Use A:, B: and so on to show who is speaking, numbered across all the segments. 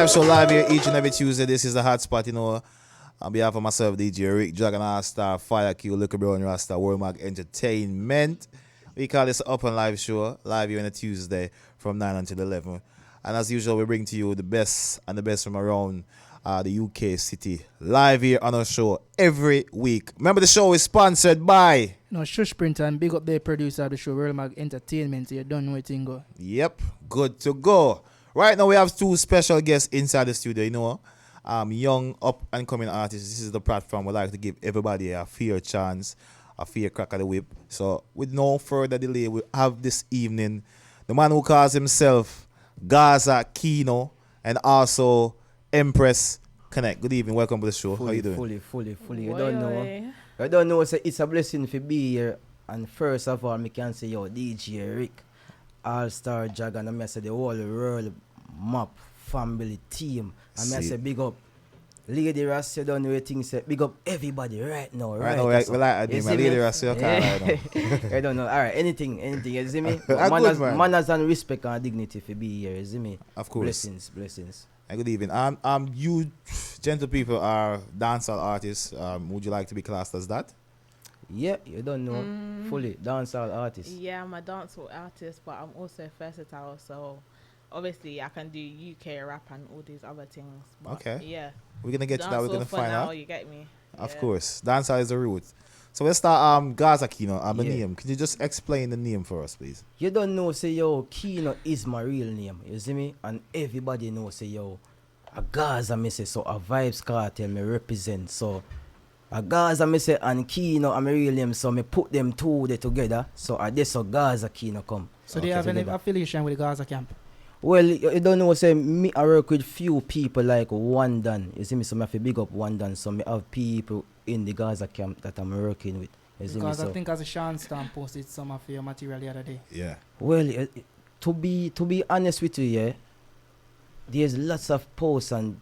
A: Live show live here each and every Tuesday. This is the hot spot, you know. On behalf of myself, DJ Rick, Dragon Star, Fire Q, Liquor Brown Rasta, World Mag Entertainment. We call this Upnlive show live here on a Tuesday from 9 until 11. And as usual, we bring to you the best and the best from around the UK city live here on our show every week. Remember, the show is sponsored by
B: Shush Printer and big up the producer of the show, World Mag Entertainment. So you don't know it, go.
A: Yep, good to go. Right now, we have two special guests inside the studio, you know. Young, up and coming artists. This is the platform we like to give everybody a fair chance, a fair crack at the whip. So, with no further delay, we have this evening the man who calls himself Gaza Keno and also Empress Konnek. Good evening, welcome to the show. How you doing?
C: Fully. You don't know. So it's a blessing to be here. And first of all, I can say, yo, DJ Rick, All-Star Dragon, and I say the whole world map family team. And I say big up Lady Ras, you don't know things, say big up everybody right now.
A: Right now, we like Lady Ras, you right now.
C: I don't know. All right, anything, you see me? Manners and respect and dignity for be here, you see me?
A: Of course.
C: Blessings.
A: Good evening. You gentle people are dancehall artists. Would you like to be classed as that?
C: Yeah, you don't know. Fully dancehall artist.
D: Yeah, I'm a dancehall artist, but I'm also versatile. So obviously, I can do UK rap and all these other things. But
A: okay.
D: Yeah.
A: We're gonna get to that. We're gonna find out.
D: You get me?
A: Of course, dancehall is the root. So let's start. Gaza Keno. The name. Can you just explain the name for us, please?
C: You don't know, say yo, Keno is my real name. You see me? And everybody knows, say yo, a Gaza me say so a Vibes Cartel me represent. So a Gaza me say and Keno are my real name. So me put them two together. So I this so Gaza Keno come.
B: So they have any affiliation with the Gaza Camp?
C: Well, you don't know, say me I work with few people like One Dan. You see me, so me have to big up One Dan. So me have people in the Gaza Camp that I'm working with.
B: Because I think as a Sean Stamp posted some of your material the other day.
A: Yeah.
C: Well, to be honest with you, yeah, there's lots of posts and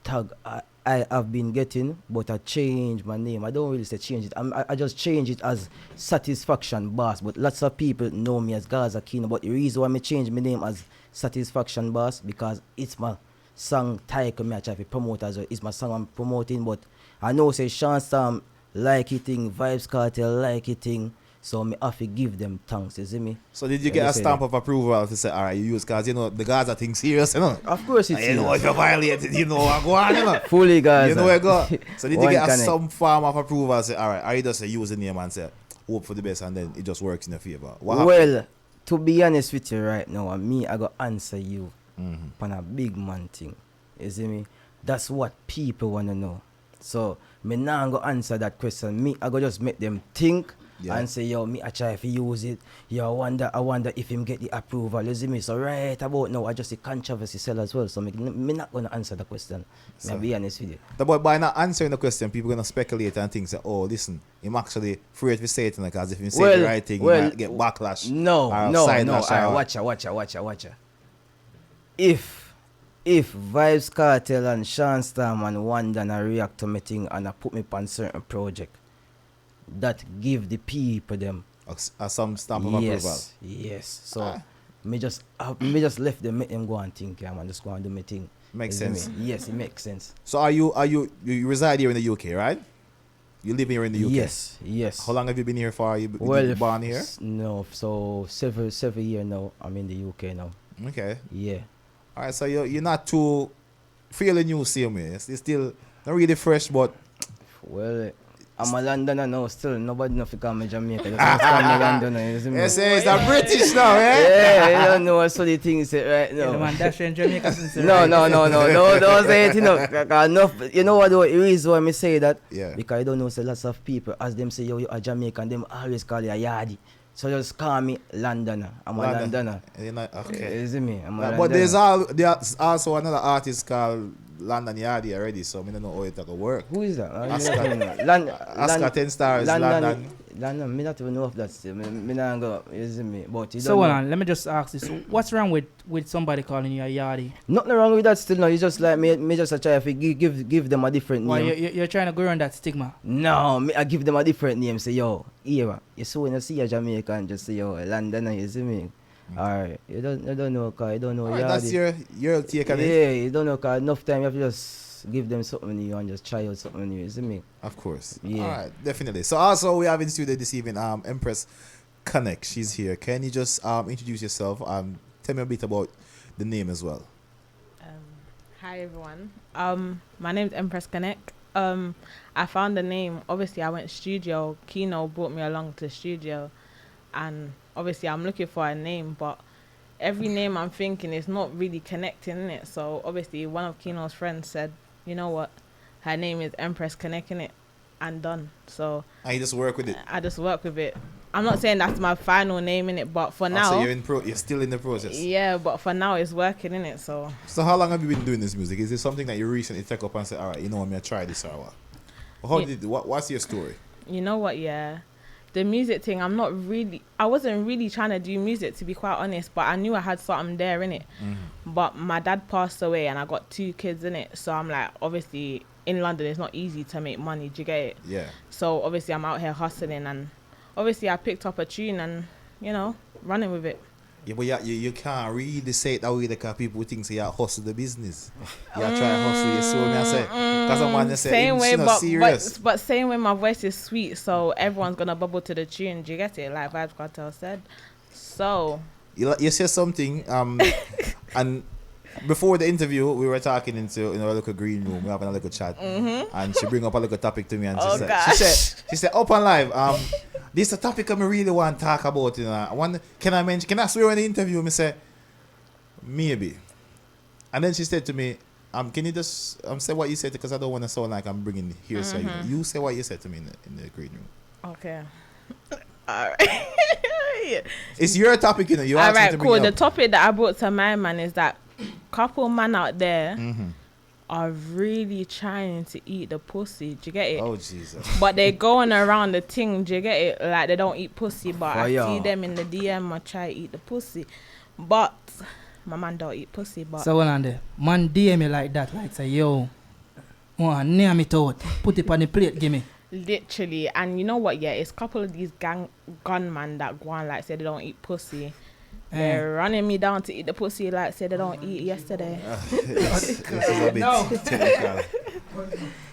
C: tag I have been getting, but I changed my name. I don't really say change it. I just change it as Satisfaction Boss. But lots of people know me as Gaza Keno. But the reason why I change my name as Satisfaction Boss because it's my song title. Me I try to promote as well. It's my song I'm promoting. But I know say Sean Stamp like it thing, Vibes Cartel like it thing. So me have to give them thanks, you see me?
A: So did you get a stamp of approval to say, alright, you use, because you know the Gaza thing serious, you know?
C: Of course it's serious.
A: You know if you violated, you know what go on, you know?
C: Fully Gaza.
A: You know where go. So did you get some form of approval, say, alright, are you just use the name and say, hope for the best and then it just works in your favor?
C: Well, to be honest with you right now, I go answer you on a big man thing. You see me? That's what people want to know. So, me now go answer that question. I go just make them think and say, yo, me I try to use it. Yo, I wonder if him get the approval. You see me? So right about now, I just see controversy sell as well. So me not going to answer the question. So, be honest with you.
A: But by not answering the question, people going to speculate and think, say, oh, listen, I'm actually afraid to say it because if you say the right thing, you might get backlash.
C: No. Watch. If Vibes Cartel and Sean Stamp and One Dan react to me thing and I put me on certain project, that give the people them
A: some stamp of approval.
C: Yes. So me just left them, make them go and think. I'm just going to do my thing.
A: Makes sense.
C: Yes, it makes sense.
A: So you reside here in the UK, right? You live here in the UK.
C: Yes.
A: How long have you been here for? You born here?
C: No, so several years now. I'm in the UK now.
A: Okay.
C: Yeah.
A: All right, so you're not too fairly new, same way. It's still not really fresh, but
C: well, I'm a Londoner now. Still, nobody knows if call me Jamaica. Just call me Londoner.
A: Yes, it's a British now, eh?
C: Yeah, you don't know what so the things right now.
B: Yeah, man, that's in Jamaica since.
C: No, don't say it. You know what? The reason why I say that?
A: Yeah.
C: Because I don't know. So lots of people, as them say, yo, you are Jamaican, them always call you a yardie. So just call me Londoner. I'm a Londoner.
A: Okay.
C: You see me?
A: But there's also another artist called London Yardie already, so I don't know how it's going to work.
C: Who is that?
A: Oscar 10 Stars, London.
C: London, me not even know of that still. Me not go, you see me? But you
B: so hold on, let me just ask this. What's wrong with somebody calling you a yardie?
C: Nothing wrong with that still, no. It's just like me just try to give them a different
B: name.
C: Why,
B: you're trying to go around that stigma?
C: No, I give them a different name. Say, yo, Era. You see when you see a Jamaican, just say, yo, Londoner, you see me? Alright, you don't know, cause you don't know.
A: Alright, that's your take on it.
C: Yeah, you don't know, cause enough time you have to just give them something new and just try out something new. You see me?
A: Of course.
C: Yeah.
A: Alright, definitely. So also we have in studio this evening Empress Konnek. She's here. Can you just introduce yourself? Tell me a bit about the name as well.
D: Hi everyone. My name's Empress Konnek. I found the name. Obviously, I went studio. Keno brought me along to studio, and obviously, I'm looking for a name, but every name I'm thinking is not really connecting in it. So obviously, one of Keno's friends said, "You know what? Her name is Empress Konnek in it," and done. So
A: And you just work with it.
D: I just work with it. I'm not saying that's my final name in it, but for now,
A: So you're still in the process.
D: yeah. But for now, it's working in it. So
A: So how long have you been doing this music? Is it something that you recently take up and say, all right, you know, I'm gonna try this or what? What's your story?
D: you know what? Yeah, the music thing. I wasn't really trying to do music, to be quite honest. But I knew I had something there in it. But my dad passed away, and I got 2 kids in it. So I'm like, obviously, in London, it's not easy to make money. Do you get it?
A: Yeah.
D: So obviously, I'm out here hustling, and obviously, I picked up a tune and running with it.
A: Yeah, but you can't really say it that way because people think say you hustle the business. You try to hustle your soul, me I say. Because I'm going to say
D: Same way,
A: not serious.
D: but same way, my voice is sweet, so everyone's gonna bubble to the tune. Do you get it? Like Vibes Cartel said. So
A: You say something, and before the interview, we were talking in a little green room. We were having a little chat, and she bring up a little topic to me, and she said, Upnlive, this is a topic I really want to talk about. You know, can I swear in the interview? Me say, maybe. And then she said to me, can you just say what you said, because I don't want to sound like I'm bringing hearsay. You say what you said to me in the green room.
D: okay, all right.
A: It's your topic, you know. You
D: all
A: asked me
D: right,
A: to
D: cool.
A: bring it
D: The
A: up.
D: topic that I brought to my man is that couple man out there are really trying to eat the pussy. Do you get it?
A: Oh Jesus!
D: But they going around the thing. Do you get it? Like they don't eat pussy, but I
C: Fire.
D: see them in the DM. I try to eat the pussy, but my man don't eat pussy. But
B: So, well, on there. Man DM me like that. Like, say, yo, name it out. Put it on the plate, give me.
D: literally, and you know what? Yeah, it's a couple of these gunmen that go on like say they don't eat pussy. They're running me down to eat the pussy like say they don't eat yesterday.
A: This is a bit technical.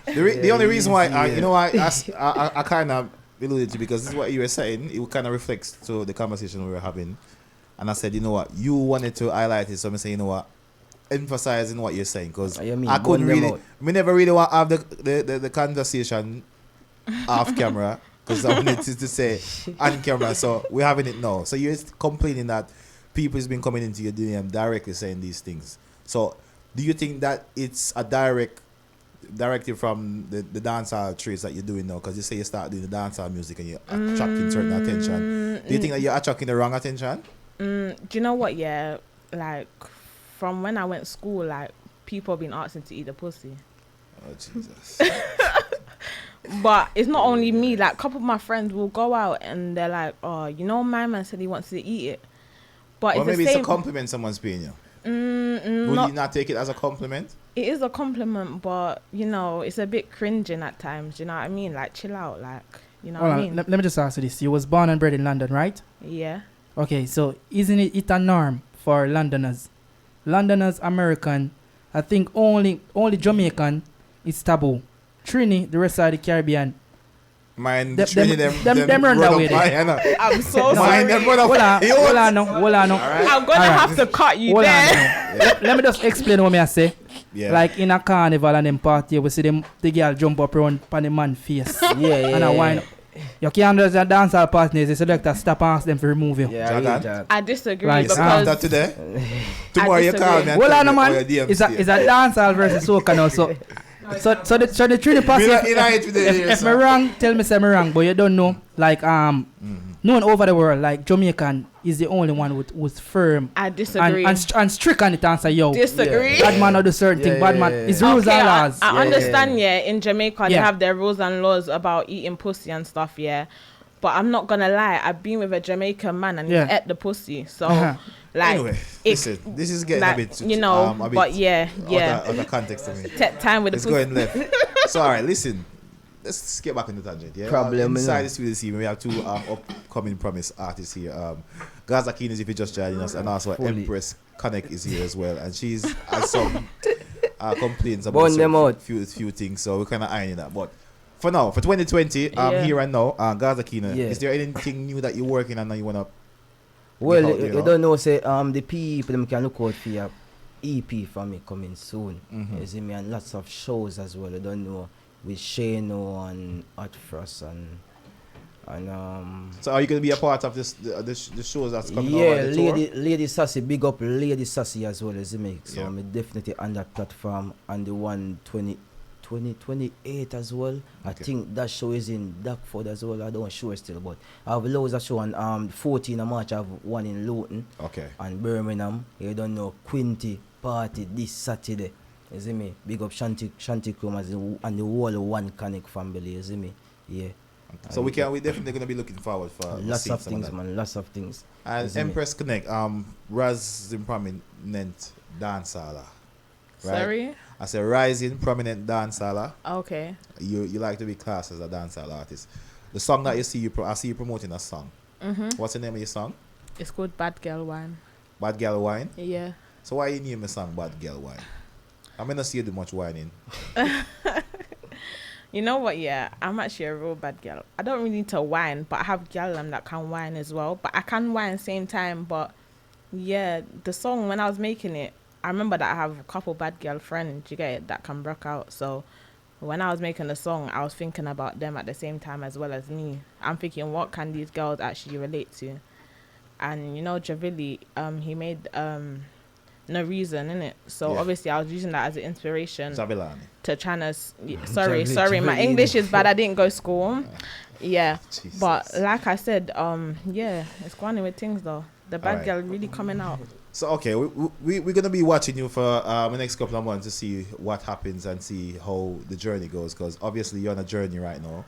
A: The only reason why I kind of alluded to, because this is what you were saying, it kind of reflects to the conversation we were having, and I said, you know what, you wanted to highlight it, so I'm saying, you know what, emphasizing what you're saying, because I couldn't really, we never really want to have the conversation off camera, because I wanted to say on camera, so we're having it now. So you're complaining that people's been coming into your DM directly saying these things. So do you think that it's a directive from the dancehall trades that you're doing now? Because you say you start doing the dancehall music and you're attracting certain attention. Do you think that you're attracting the wrong attention?
D: Do you know what? Yeah, like from when I went to school, like people have been asking to eat the pussy.
A: Oh Jesus!
D: But it's not only me. Like a couple of my friends will go out and they're like, "Oh, you know, my man said he wants to eat it." But
A: Or
D: it's
A: maybe
D: the same.
A: it's a compliment someone's paying you. Would you not take it as a compliment?
D: It is a compliment, but you know, it's a bit cringing at times. You know what I mean? Like, chill out. Like, you know
B: Hold
D: what I
B: on,
D: mean?
B: let me just ask you this. You was born and bred in London, right?
D: Yeah.
B: Okay, so isn't it a norm for Londoners? Londoners, American, I think only Jamaican is taboo. Trini, the rest of the Caribbean.
A: Mine,
B: Them
A: them
B: run that way there.
D: I'm so
A: Mine,
D: sorry.
A: them run up.
B: Hold on now.
A: Alright.
D: I'm gonna
B: Alright.
D: have to cut you
B: Hold on
D: there.
B: now. Let me just explain what me I say.
A: Yeah.
B: Like in a carnival and them party, we see them the girl jump up around on the man face.
C: Yeah.
B: And I wind. You can't do the dancehall partners, the selector stop and ask them to remove you.
C: Yeah,
A: Jordan?
C: really, Jordan.
D: I disagree
B: Right,
A: You snap that
D: because
A: today. Tomorrow you
D: disagree.
A: call me and
B: Hold
A: tell
B: on,
A: me,
B: man.
A: oh, your DM
B: It's a dancehall versus soca now. So the Trini
A: Me
B: party.
A: not in it with the
B: If
A: ears,
B: me
A: sir.
B: wrong, tell me say me wrong. But you don't know. Like known over the world, like Jamaican is the only one who's firm
D: I disagree.
B: and strict on it and say, yo,
D: Disagree.
B: bad man or do certain thing. Bad man is rules
D: Okay,
B: and laws.
D: I
C: Yeah,
D: understand, yeah. In Jamaica, they
B: Yeah.
D: have their rules and laws about eating pussy and stuff, yeah. But I'm not gonna lie, I've been with a Jamaican man and
B: Yeah.
D: he ate the pussy. So,
B: Uh-huh.
D: like,
A: Anyway,
D: it-
A: listen, this is getting
D: like,
A: a bit,
D: you know,
A: a bit
D: but yeah.
A: out of context to me.
D: Take time with the
A: It's
D: pussy.
A: going left. So, all right, listen. let's get back in the tangent. Yeah.
C: Problem,
A: Inside the studio this evening, we have two upcoming promise artists here. Gaza Keno, if you're just joining us, and also Empress Konnek is here as well, and she's has some complaints about few things, so we're kind of ironing that. But for now, for 2020, here and now, Gaza Keno, is there anything new that you're working on that you wanna?
C: Well, you don't know, say the people them can look out for your EP from me coming soon. You see me, and lots of shows as well. I don't know with Shano and Hot Frost and
A: So are you gonna be a part of the shows that's coming
C: yeah,
A: over the tour?
C: Lady Sassy, big up Lady Sassy as well, as me. So I'm definitely on that platform, and the 2028 as well. I think that show is in Darkford as well. I don't sure still, but I have loads of show on 14 of March. I have one in Luton.
A: Okay.
C: And Birmingham. You don't know Quinty party this Saturday. You see me? Big up Shanty Chrome and the whole One Konnek family. You see me? Yeah.
A: Okay. So we definitely gonna be looking forward for
C: lots of things, man. Lots of things.
A: And Empress Konnek, rising prominent dancer. Right?
D: Sorry?
A: I said rising prominent dancer.
D: Okay.
A: You like to be classed as a dancehall artist. The song that you see I see you promoting a song. What's the name of your song?
D: It's called Bad Girl Wine.
A: Bad Girl Wine?
D: Yeah.
A: So why you name the song Bad Girl Wine? I'm gonna see you do much whining.
D: You know what, yeah, I'm actually a real bad girl. I don't really need to whine, but I have girl that can whine as well. But I can whine same time. But yeah, the song, when I was making it, I remember that I have a couple bad girl friends, you get it, that can rock out. So when I was making the song, I was thinking about them at the same time as well as me. I'm thinking, what can these girls actually relate to? And you know, Javilli, he made No Reason, innit? So obviously I was using that as an inspiration to try to sorry, my English is bad. I didn't go school. Yeah.
A: Jesus.
D: But like I said, it's going on with things though. The bad girl really coming out.
A: So okay, we're gonna be watching you for the next couple of months to see what happens and see how the journey goes, because obviously you're on a journey right now,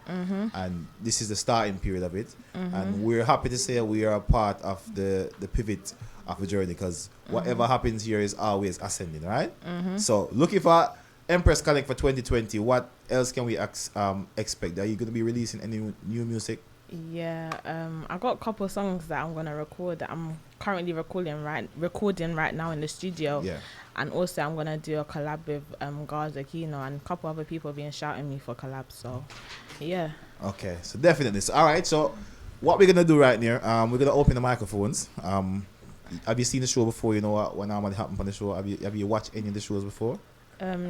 A: and this is the starting period of it, and we're happy to say we are a part of the pivot of the journey, because whatever happens here is always ascending, right? So looking for Empress Konnek for 2020. What else can we expect? Are you going to be releasing any new music?
D: Yeah, I got a couple of songs that I'm gonna record that I'm currently recording right now in the studio.
A: Yeah.
D: And also I'm gonna do a collab with Gaza Keno, and a couple other people have been shouting me for collabs. So yeah. Okay,
A: so definitely. So, all right. So what we're gonna do right here, we're gonna open the microphones. Have you seen the show before? You know what normally happens on the show? Have you watched any of the shows before?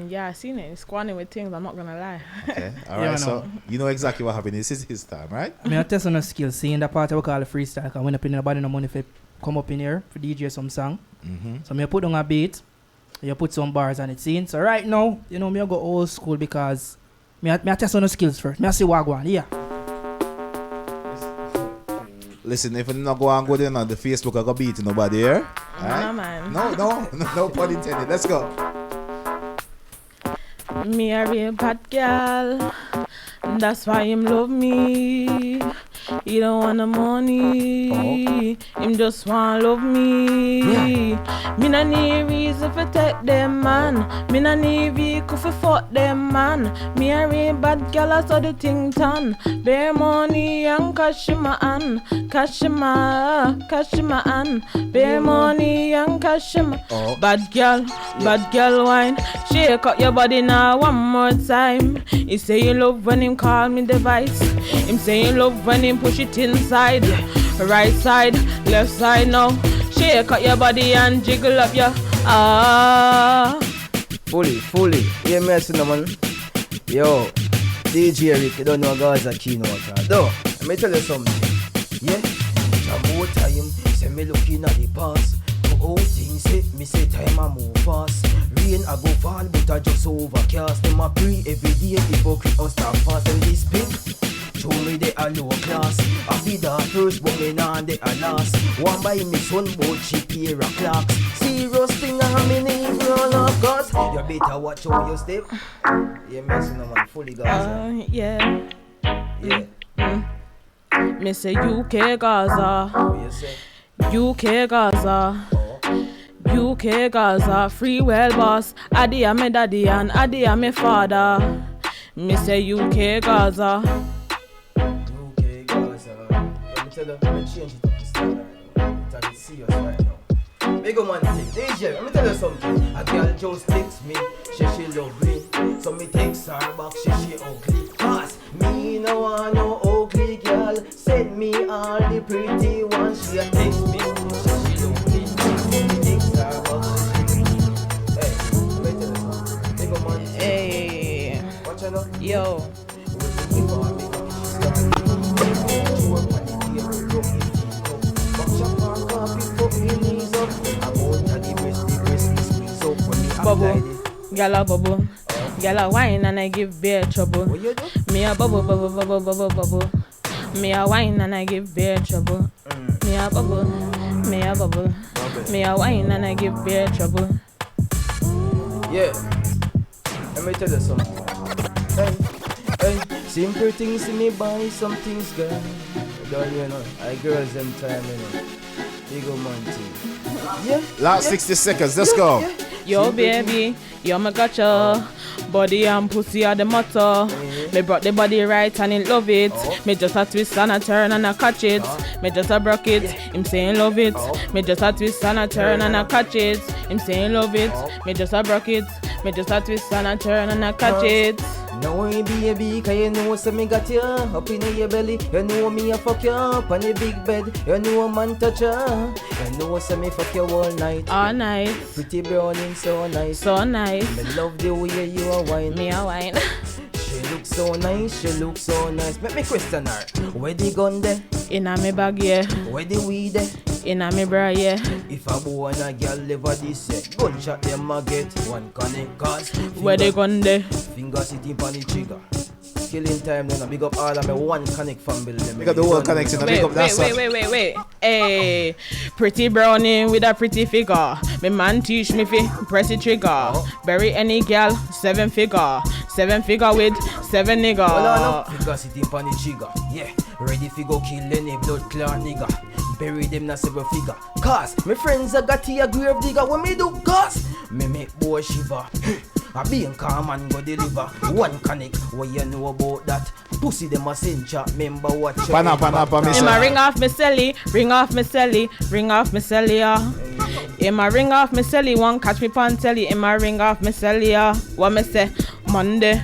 D: Yeah, I seen it. It's squanning with things, I'm not gonna lie.
A: Okay, all right. So you know exactly what happened. This is his time, right?
B: I mean, I test on a skill. Seeing that part I call the freestyle. Cause when I pay nobody no money for come up in here for DJ some song. So me put on a beat. You put some bars on it. Scene. So right now, you know, me I go old school because I test on the skills first. Me I see what one. Yeah.
A: Listen, if you not go there on the Facebook, I go beat nobody here.
D: Right? No, man.
A: No pun intended. Let's go.
D: Me a real bad girl, that's why him love me. He don't want the money, him just want love me. Me no need reason for take them man, me no need vehicle for fuck them man. Me a real bad girl, I saw the thing done. Bare money and cash in my hand, cash in my hand. Bare money and cash in my bad girl wine. Shake up your body now one more time. He say he love when him call me device. Him say he love when him push it inside. Right side, left side now. Shake up your body and jiggle up your
C: Fully. Yeah, messing no man. Yo, DJ Rick, you don't know Gaza Keno. Though, let me tell you something. Yeah, some more time. Say me looking at the past. Oh, things me say time I move fast. Rain I go fall, but I just overcast. Them a pray every day, hypocrite or start fast. And this pink, show me they are low class. I be the first, but me nah they are last. One by me son, both cheap pair of clocks. Serious thing I mean in all of course. You better watch how you step. Yeah, messing no man, fully Gaza.
D: Yeah. Me say UK Gaza.
C: What you say?
D: UK Gaza. UK Gaza, free well boss. Adi a me daddy and Adi a me father. Me say UK Gaza.
C: UK Gaza. Let me tell you, let me change it up this time right now. It's a bit serious right now. Big man thing. DJ, let me tell you something. A girl just text me, she lovely. So me text her back, she ugly. Cause me no want no ugly girl. Send me all the pretty ones. She a text me, she lovely. Me text her back, she hey, let me tell you something. Big man thing.
D: Hey,
C: Watch out now.
D: yo. Bubble, gala bubble, gala wine and I give bear trouble.
C: What you do?
D: Me a bubble, bubble, bubble, bubble, bubble. Me a wine and I give bear trouble. Me a bubble, me a bubble. Me a wine and I give bear trouble.
C: Yeah. Let me tell you something. Hey, simple things in me buy some things, girl. Don't you know? I girls them time, you know. Big old man thing. Yeah.
A: Last 60 seconds, let's go.
D: Yo baby, yo me gotcha. Body and pussy are the motto. Me brought the body right and he love it. Me just a twist and a turn and a catch it. Me just a broke it, him saying love it. Me just a twist and a turn and a catch it. Him saying love it. Me just a broke it. Me just a twist and a turn and a catch it.
C: No baby, cause you know say me got you up in your belly. You know me a fuck you up on the big bed. You know a man touch you. You know say me fuck you all night.
D: All night,
C: Pretty browning so nice.
D: so nice.
C: Me love the way you a wine.
D: Me a wine.
C: She looks so nice, she looks so nice. Make me question her. Where the gun there?
D: Inna me bag yeah,
C: Where the weed there?
D: inna me bra yeah.
C: If a boy and a girl live a this year, gunshot them a get one connect cause
D: Where they gone there?
C: finger sitting on the trigger. Killing time then I big up all of my one connect family.
A: Big up the whole connection. Big
D: Wait,
A: up that
D: wait. Hey, pretty brownie with a pretty figure. Me man teach me fi press the trigger. Bury any girl, 7 figure. 7 figure with 7 nigga.
C: Hold on, finger sitting on the trigger. Yeah, ready fi go kill any blood clot nigga. Bury them na 7 figure. Cause my friends a got a grave digger. When me do cause me make boy shiver. A being calm and go deliver. One connect, what you know about that? Pussy them a send chat, member watch your
A: Pana, miss.
D: I'ma ring off me celly, ring off me celly, ring off me celly, yeah. I'ma ring off me celly, one catch me pan telly. I'ma ring off me celly, yeah. What me say? Monday,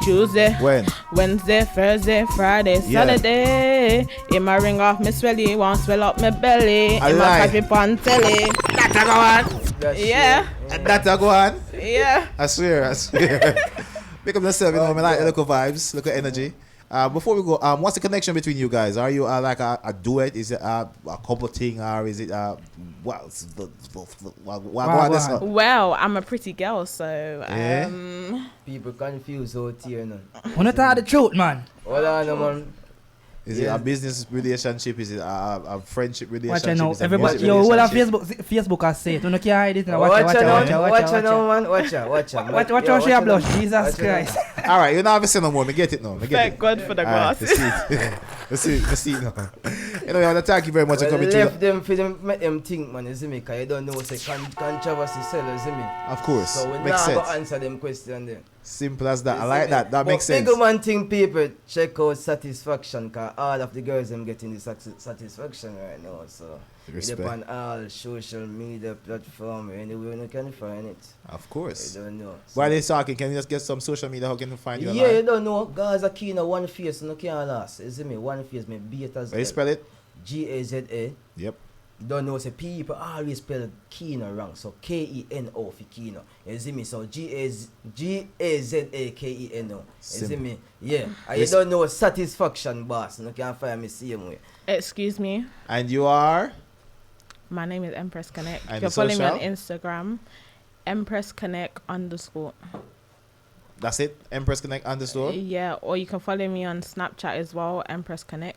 D: Tuesday,
A: When?
D: Wednesday, Thursday, Friday,
A: Yeah.
D: Saturday. I'ma ring off me swelly, want swell up me belly.
A: I
D: I'ma
A: lie.
D: catch me pan telly. That's a go on. Yeah,
A: That go on.
D: yeah.
A: I swear. Pick up yourself, you know, I like the local vibes, local energy. Before we go, what's the connection between you guys? Are you like a duet? Is it a couple thing, or is it what this one?
D: Well, I'm a pretty girl, so
A: Yeah.
C: People confused out here now.
B: Wanna tell the truth, man.
C: Hold on, man.
A: Is it a business relationship? Is it a friendship
B: Watch
A: relationship?
B: out now.
A: Is it a
B: Everybody,
A: music
B: yo, all on
A: relationship?
B: Facebook has said. You know, can't hide it. Now.
C: Watch
B: Watch
C: out,
B: out.
C: man. Watch out.
B: Watch out, she a blush. Jesus Christ.
A: All right, you don't have to say no more. Me get it now. Me get
D: thank
A: it.
D: God for the
A: All right,
D: glasses.
A: let's see now. You know, I want to thank you very much for coming
C: left
A: to.
C: them for them, make them think, man, you see me, because you don't know, say, controversy sell, you see me.
A: Of course,
C: So we
A: makes
C: now go
A: sense.
C: answer them questions there.
A: Simple as that. I
C: You
A: like
C: see
A: that.
C: me?
A: That makes
C: But
A: sense.
C: big man thing, people, check out Satisfaction, because all of the girls them getting the satisfaction right now, so it's
A: Respect.
C: on all social media platform, anywhere you can find it.
A: Of course.
C: You don't know.
A: While they're talking, can you just get some social media? How can you find you?
C: Yeah, you
A: online?
C: don't know. Gaza Keno, one face, no can't last. You see me? One face, me beat as
A: How you spell it?
C: Gaza.
A: Yep.
C: Don't know, say people always spell Keno wrong. So Keno for Keno. You see me? So Gazakeno. You see
A: Simple.
C: me? Yeah. And you
A: Yes.
C: don't know Satisfaction, boss. You can't find me same way.
D: Excuse me.
A: And you are?
D: My name is Empress Konnek.
A: And
D: You can
A: the
D: follow me on
A: social?
D: Instagram, Empress Konnek _.
A: That's it? Empress Konnek _
D: Yeah, or you can follow me on Snapchat as well, Empress Konnek.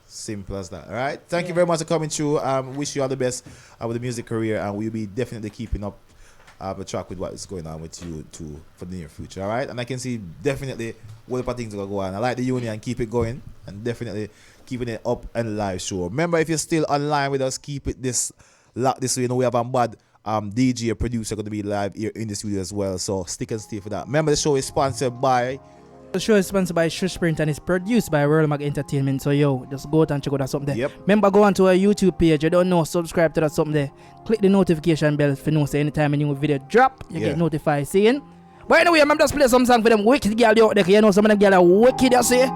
A: Simple as that. All right. Thank you
D: Yeah.
A: very much for coming through. Wish you all the best with the music career, and we'll be definitely keeping up a track with what is going on with you too for the near future. All right. And I can see definitely what the things are going to go on. I like the union, keep it going, and definitely keeping it up and live show. Remember, if you're still online with us, keep it this lock this way. You know we have a bad DJ, a producer, going to be live here in the studio as well. So stick and stay for that. Remember, the show is sponsored by
B: The show is sponsored by Shush Print and is produced by World Mag Entertainment. So yo, just go out and check out that something there.
A: Yep.
B: Remember, go on to our YouTube page. You don't know, subscribe to that something there. Click the notification bell for know say anytime a new video drop, you get notified. Seeing. But anyway, I'm just play some song for them wicked girl out there. You know some of them girl are wicked, you see.